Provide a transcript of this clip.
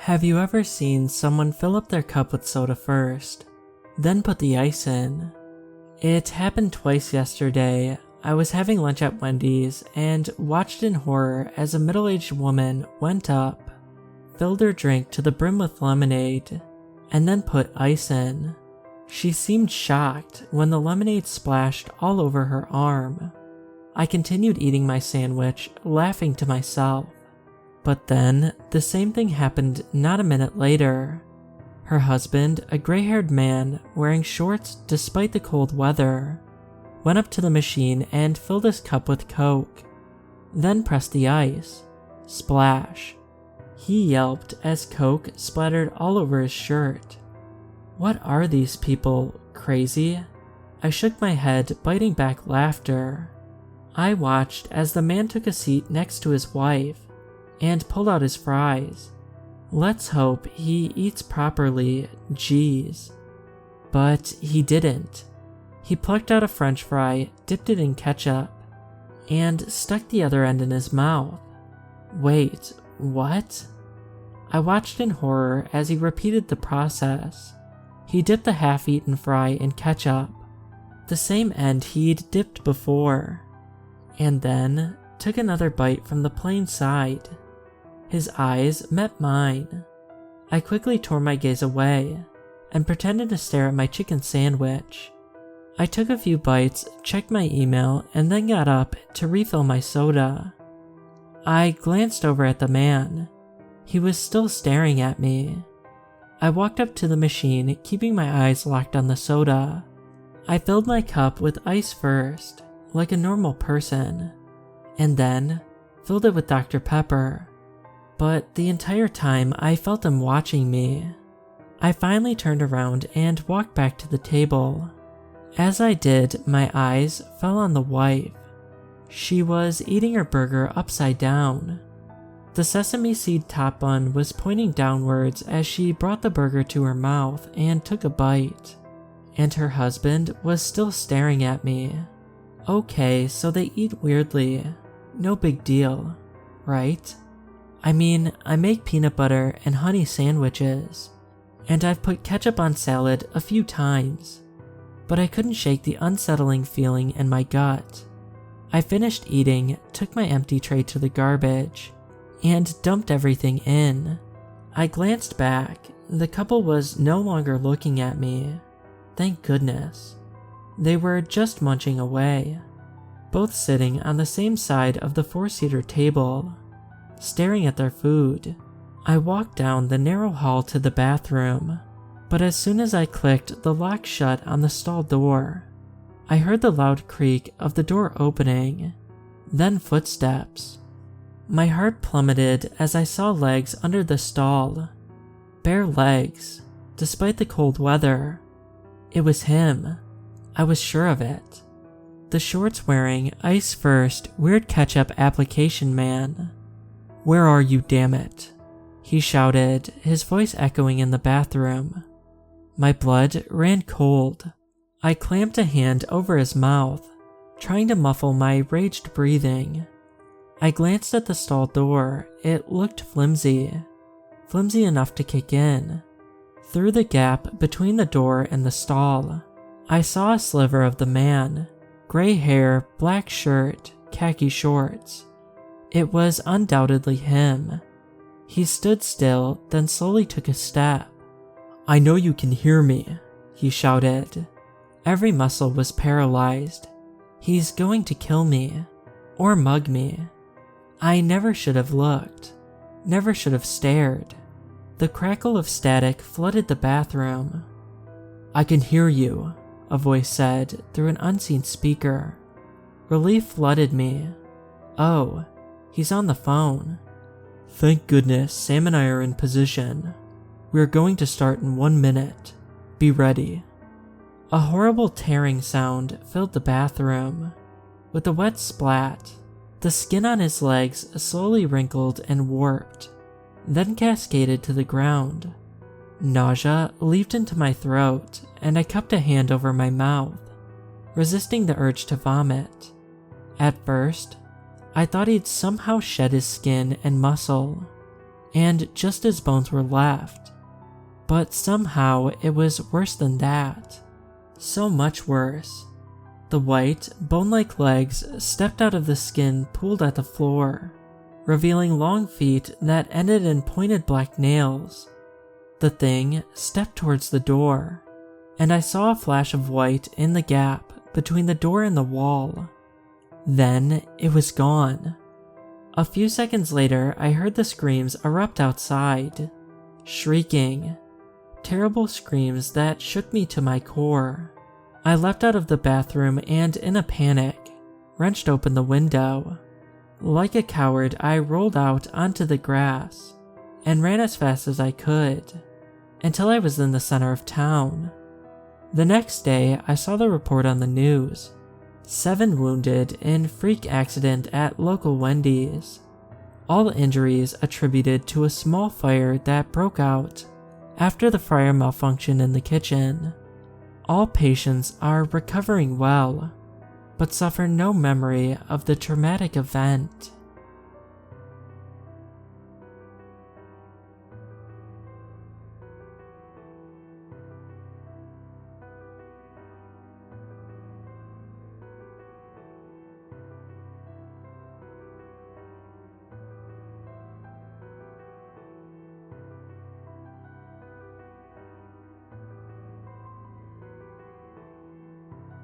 Have you ever seen someone fill up their cup with soda first, then put the ice in? It happened twice yesterday. I was having lunch at Wendy's and watched in horror as a middle-aged woman went up, filled her drink to the brim with lemonade, and then put ice in. She seemed shocked when the lemonade splashed all over her arm. I continued eating my sandwich, laughing to myself. But then, the same thing happened not a minute later. Her husband, a gray-haired man wearing shorts despite the cold weather, went up to the machine and filled his cup with Coke, then pressed the ice. Splash. He yelped as Coke splattered all over his shirt. What are these people, crazy? I shook my head, biting back laughter. I watched as the man took a seat next to his wife and pulled out his fries. Let's hope he eats properly, jeez. But he didn't. He plucked out a french fry, dipped it in ketchup, and stuck the other end in his mouth. Wait, what? I watched in horror as he repeated the process. He dipped the half-eaten fry in ketchup, the same end he'd dipped before, and then took another bite from the plain side. His eyes met mine. I quickly tore my gaze away and pretended to stare at my chicken sandwich. I took a few bites, checked my email, and then got up to refill my soda. I glanced over at the man. He was still staring at me. I walked up to the machine, keeping my eyes locked on the soda. I filled my cup with ice first, like a normal person, and then filled it with Dr. Pepper. But the entire time I felt him watching me. I finally turned around and walked back to the table. As I did, my eyes fell on the wife. She was eating her burger upside down. The sesame seed top bun was pointing downwards as she brought the burger to her mouth and took a bite. And her husband was still staring at me. Okay, so they eat weirdly. No big deal, right? I mean, I make peanut butter and honey sandwiches, and I've put ketchup on salad a few times, but I couldn't shake the unsettling feeling in my gut. I finished eating, took my empty tray to the garbage, and dumped everything in. I glanced back. The couple was no longer looking at me. Thank goodness. They were just munching away, both sitting on the same side of the four-seater table, staring at their food. I walked down the narrow hall to the bathroom, but as soon as I clicked the lock shut on the stall door, I heard the loud creak of the door opening, then footsteps. My heart plummeted as I saw legs under the stall. Bare legs, despite the cold weather. It was him. I was sure of it. The shorts-wearing, ice-first, weird ketchup application man. "Where are you, damn it?" he shouted, his voice echoing in the bathroom. My blood ran cold. I clamped a hand over his mouth, trying to muffle my raged breathing. I glanced at the stall door. It looked flimsy enough to kick in. Through the gap between the door and the stall, I saw a sliver of the man. Gray hair, black shirt, khaki shorts. It was undoubtedly him. He stood still, then slowly took a step. "I know you can hear me," he shouted. Every muscle was paralyzed. He's going to kill me, or mug me. I never should have looked, never should have stared. The crackle of static flooded the bathroom. "I can hear you," a voice said through an unseen speaker. Relief flooded me. Oh, he's on the phone. "Thank goodness Sam and I are in position. We're going to start in 1 minute. Be ready." A horrible tearing sound filled the bathroom. With a wet splat, the skin on his legs slowly wrinkled and warped, then cascaded to the ground. Nausea leaped into my throat, and I cupped a hand over my mouth, resisting the urge to vomit. At first, I thought he'd somehow shed his skin and muscle, and just his bones were left. But somehow it was worse than that. So much worse. The white, bone-like legs stepped out of the skin pooled at the floor, revealing long feet that ended in pointed black nails. The thing stepped towards the door, and I saw a flash of white in the gap between the door and the wall. Then it was gone. A few seconds later, I heard the screams erupt outside. Shrieking. Terrible screams that shook me to my core. I leapt out of the bathroom and, in a panic, wrenched open the window. Like a coward, I rolled out onto the grass and ran as fast as I could, until I was in the center of town. The next day, I saw the report on the news. 7 wounded in freak accident at local Wendy's. All injuries attributed to a small fire that broke out after the fryer malfunctioned in the kitchen. All patients are recovering well, but suffer no memory of the traumatic event.